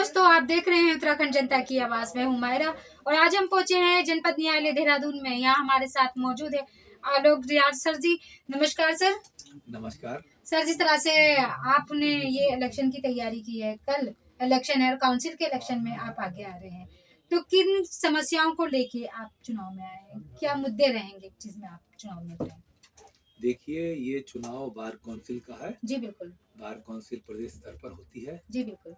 दोस्तों, आप देख रहे हैं उत्तराखंड जनता की आवाज में हुमायरा। और आज हम पहुंचे हैं जनपद न्यायालय देहरादून में। यहाँ हमारे साथ मौजूद है आलोक रियाज सर जी। नमस्कार सर। नमस्कार सर, जिस तरह से आपने ये इलेक्शन की तैयारी की है, कल इलेक्शन है और काउंसिल के इलेक्शन में आप आगे आ रहे हैं, तो किन समस्याओं को लेके आप चुनाव में आए हैं? क्या मुद्दे रहेंगे जिसमें आप चुनाव में उतरे? देखिए, ये चुनाव बार काउंसिल का है। जी बिल्कुल। बार काउंसिल प्रदेश स्तर पर होती है, जी बिल्कुल।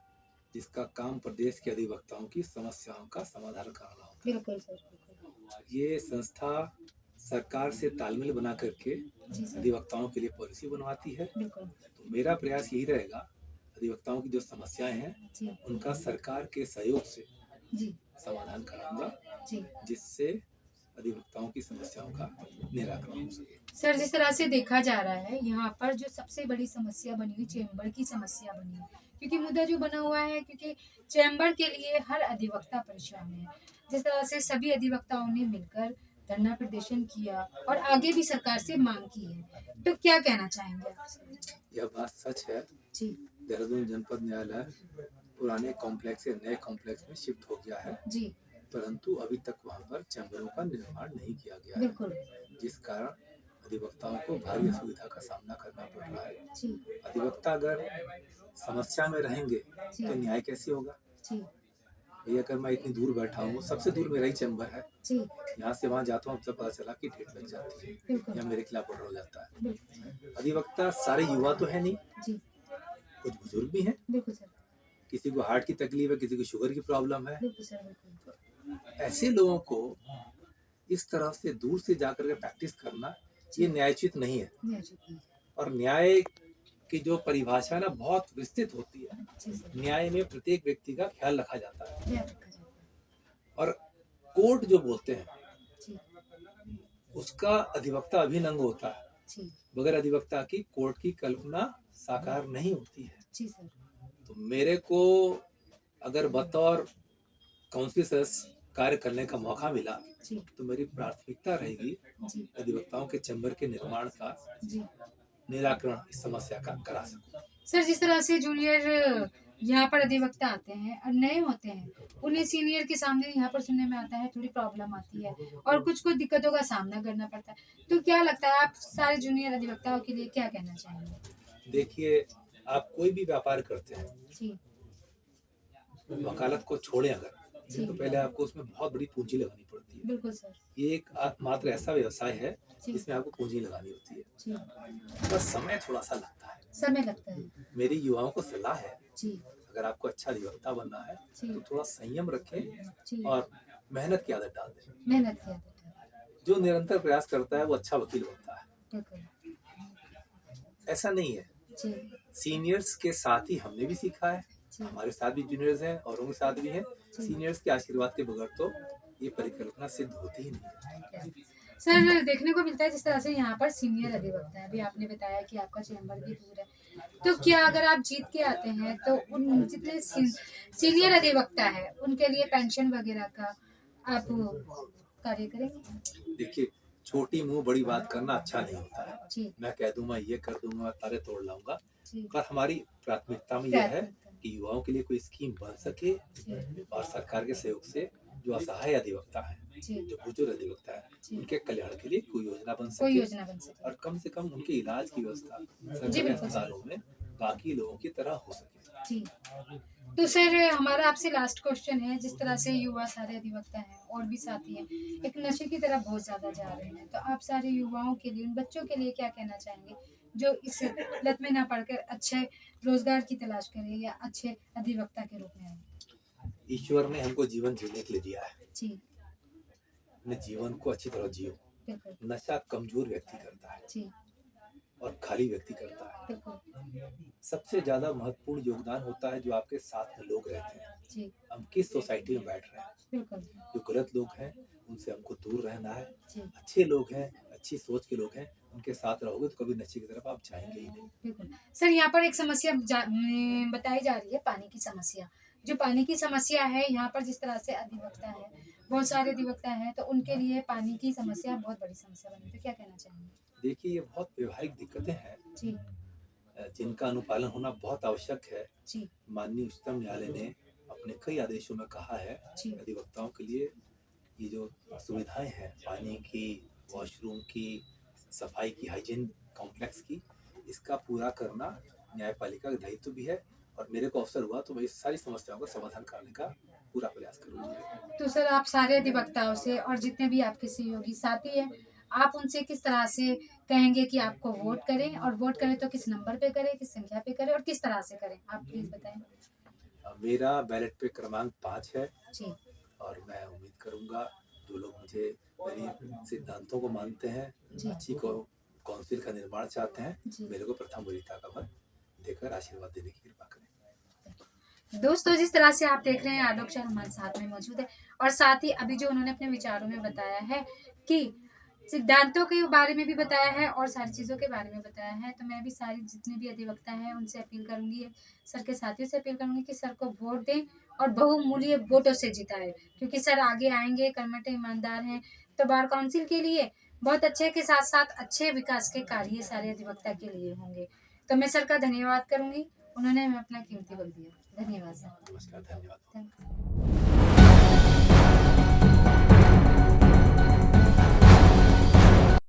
जिसका काम प्रदेश के अधिवक्ताओं की समस्याओं का समाधान कराना होता है। बिल्कुल सर, बिल्कुल। ये संस्था सरकार से तालमेल बना करके जी सर। अधिवक्ताओं के लिए पॉलिसी बनवाती है। बिल्कुल। तो मेरा प्रयास यही रहेगा, अधिवक्ताओं की जो समस्याएं हैं जी उनका सरकार के सहयोग से जी समाधान कराऊंगा, जी। जिससे अधिवक्ताओं की समस्याओं का निराकरण हो सके। सर, जिस तरह से देखा जा रहा है, यहाँ पर जो सबसे बड़ी समस्या बनी हुई चेम्बर की समस्या बनी है, क्योंकि मुद्दा जो बना हुआ है, क्योंकि चेम्बर के लिए हर अधिवक्ता परेशान है। जिस तरह से सभी अधिवक्ताओं ने मिलकर धरना प्रदर्शन किया और आगे भी सरकार से मांग की है, तो क्या कहना चाहेंगे आप सर? यह बात सच है। जी देहरादून जनपद न्यायालय पुराने कॉम्प्लेक्स से नए कॉम्प्लेक्स में शिफ्ट हो गया है, जी। परंतु अभी तक वहां पर चैम्बरों का निर्माण नहीं किया गया है, बिल्कुल। जिस कारण अधिवक्ताओं को भारी असुविधा का सामना करना पड़ रहा है। जी अधिवक्ता अगर समस्या में रहेंगे जी तो न्याय कैसे होगा? जी भैया, अगर मैं इतनी दूर बैठा हूँ, सबसे दूर मेरा ही चैम्बर है, जी। यहाँ से वहाँ जाता हूँ तब पता चला कि डेट लग जाती है बिल्कुल। या मेरे खिलाफ ऑर्डर हो जाता है। बिल्कुल। अधिवक्ता सारे युवा तो है नहीं, जी कुछ बुजुर्ग भी हैं, बिल्कुल सर। किसी को हार्ट की तकलीफ है, किसी को शुगर की प्रॉब्लम है। बिल्कुल सर, बिल्कुल। ऐसे लोगों को इस तरह से दूर से जाकर के प्रैक्टिस करना, ये न्यायोचित नहीं है। जी जी और न्याय की जो परिभाषा ना बहुत विस्तृत होती है। जी सर। न्याय में प्रत्येक व्यक्ति का ख्याल रखा जाता है, ध्यान रखा जाता है। और कोर्ट जो बोलते हैं जी उसका अधिवक्ता अभिनंग होता है। जी बगैर अधिवक्ता की कोर्ट की कल्पना साकार नहीं होती है। जी सर। तो मेरे को अगर बतौर काउंसिल सदस्य कार्य करने का मौका मिला जी तो मेरी प्राथमिकता रहेगी जी अधिवक्ताओं के चैम्बर के निर्माण का जी। निराकरण इस समस्या का करा सकूं। सर, जिस तरह से जूनियर यहाँ पर अधिवक्ता आते हैं और नए होते हैं, उन्हें सीनियर के सामने यहाँ पर सुनने में आता है थोड़ी प्रॉब्लम आती है और कुछ कुछ दिक्कतों का सामना करना पड़ता है, तो क्या लगता है आप सारे जूनियर अधिवक्ताओं के लिए क्या कहना चाहेंगे? देखिए, आप कोई भी व्यापार करते हैं, जी वकालत को छोड़े अगर, जी। तो पहले आपको उसमें बहुत बड़ी पूंजी लगानी पड़ती है। बिल्कुल सर। ये एक मात्र ऐसा व्यवसाय है जी जिसमें आपको पूंजी लगानी होती है, जी। बस समय थोड़ा सा लगता है। समय लगता है। मेरी युवाओं को सलाह है, जी अगर आपको अच्छा अधिवक्ता बनना है जी तो थोड़ा संयम रखें जी। और मेहनत की आदत डाल दें। मेहनत की आदत है। जो निरंतर प्रयास करता है वो अच्छा वकील बनता है। बिल्कुल। ऐसा नहीं है, जी सीनियर्स के साथ ही हमने भी सीखा है, जी हमारे साथ भी जूनियर्स हैं और उनके साथ भी हैं। जी। सीनियर्स के आशीर्वाद के बगैर तो ये परिकल्पना सिद्ध होती ही नहीं है। सर, देखने को मिलता है जिस तरह से यहाँ पर सीनियर अधिवक्ता है, अभी आपने बताया कि आपका चैम्बर भी दूर है, तो क्या अगर आप जीत के आते हैं तो उन जितने सीनियर अधिवक्ता है उनके लिए पेंशन वगैरह का आप कार्य करेंगे? देखिए, छोटी मुंह बड़ी बात करना अच्छा नहीं होता है। जी मैं कह दूंगा ये कर दूंगा, तारे तोड़ लाऊंगा, जी। पर हमारी प्राथमिकता में यह है प्राथमिकता। कि युवाओं के लिए कोई स्कीम बन सके जी और सरकार के सहयोग से जो असहाय अधिवक्ता है, जी जो बुजुर्ग अधिवक्ता है, जी। उनके कल्याण के लिए कोई योजना बन कोई सके योजना बन सके। और कम से कम उनके इलाज की व्यवस्था जी सरकारी बिल्कुल सर। अस्पतालों में बाकी लोगों की तरह हो सके। जी। तो सर, हमारा आपसे लास्ट क्वेश्चन है, जिस तरह से युवा सारे अधिवक्ता हैं और भी साथी हैं, एक नशे की तरफ बहुत ज़्यादा जा रहे हैं, तो आप सारे युवाओं के लिए, उन बच्चों के लिए क्या कहना चाहेंगे जो इस लत में ना पड़कर अच्छे रोजगार की तलाश करें या अच्छे अधिवक्ता के रूप में आए? ईश्वर ने हमको जीवन जीने के लिए दिया है, जी अपने जीवन को अच्छी तरह जियो। बिल्कुल। नशा कमजोर व्यक्ति करता है जी और खाली व्यक्ति करता है। बिल्कुल। सबसे ज्यादा महत्वपूर्ण योगदान होता है जो आपके साथ में लोग रहते हैं। जी हम किस सोसाइटी में बैठ रहे हैं, बिल्कुल। जो गलत लोग हैं उनसे हमको दूर रहना है। जी अच्छे लोग हैं, अच्छी सोच के लोग हैं, उनके साथ रहोगे तो कभी नशे की तरफ आप जाएंगे ही नहीं। बिल्कुल। सर, यहाँ पर एक समस्या बताई जा रही है, पानी की समस्या। जो पानी की समस्या है यहाँ पर, जिस तरह से अधिवक्ता है, बहुत सारे अधिवक्ता हैं, तो उनके लिए पानी की समस्या बहुत बड़ी समस्या बनी, तो क्या कहना चाहेंगे? देखिए, ये बहुत व्यवहारिक दिक्कतें हैं जी जिनका अनुपालन होना बहुत आवश्यक है। जी माननीय उच्चतम न्यायालय ने अपने कई आदेशों में कहा है जी। अधिवक्ताओं के लिए ये जो सुविधाएं हैं पानी की, वॉशरूम की, सफाई की, हाइजीन कॉम्प्लेक्स की, इसका पूरा करना न्यायपालिका का दायित्व भी है और मेरे को अवसर हुआ तो मैं इस सारी समस्याओं का समाधान करने का पूरा प्रयास करूंगा। तो सर आप सारे अधिवक्ताओं से और जितने भी आपके सहयोगी साथी हैं, आप उनसे किस तरह से कहेंगे कि आपको वोट करें और वोट करें तो किस नंबर पे करें, किस संख्या पे करें और किस तरह से करें? आप प्लीज़ बताएँ। मेरा बैलेट पे क्रमांक 5 है जी, और मैं उम्मीद करूंगा जो लोग मुझे मेरी सिद्धांतों को मानते हैं, जी, अच्छी काउंसिल का निर्माण चाहते हैं, जी। मेरे को प्रथम वरीयता का मत देकर आशीर्वाद देने की कृपा करें। दोस्तों जिस तरह से आप देख रहे हैं आलोक सर हमारे साथ में मौजूद है और साथ ही अभी जो उन्होंने अपने विचारों में बताया है कि सिद्धांतों के बारे में भी बताया है और सारी चीज़ों के बारे में बताया है, तो मैं भी सारी जितने भी अधिवक्ता हैं उनसे अपील करूंगी, सर के साथियों से अपील करूंगी कि सर को वोट दें और बहुमूल्य वोटों से जिताएं, क्योंकि सर आगे आएंगे, कर्मठ ईमानदार हैं, तो बार काउंसिल के लिए बहुत अच्छे के साथ साथ अच्छे विकास के कार्य सारे अधिवक्ता के लिए होंगे। तो मैं सर का धन्यवाद करूंगी, उन्होंने हमें अपना कीमती वक्त दिया। धन्यवाद सर। नमस्कार, धन्यवाद। Thank you.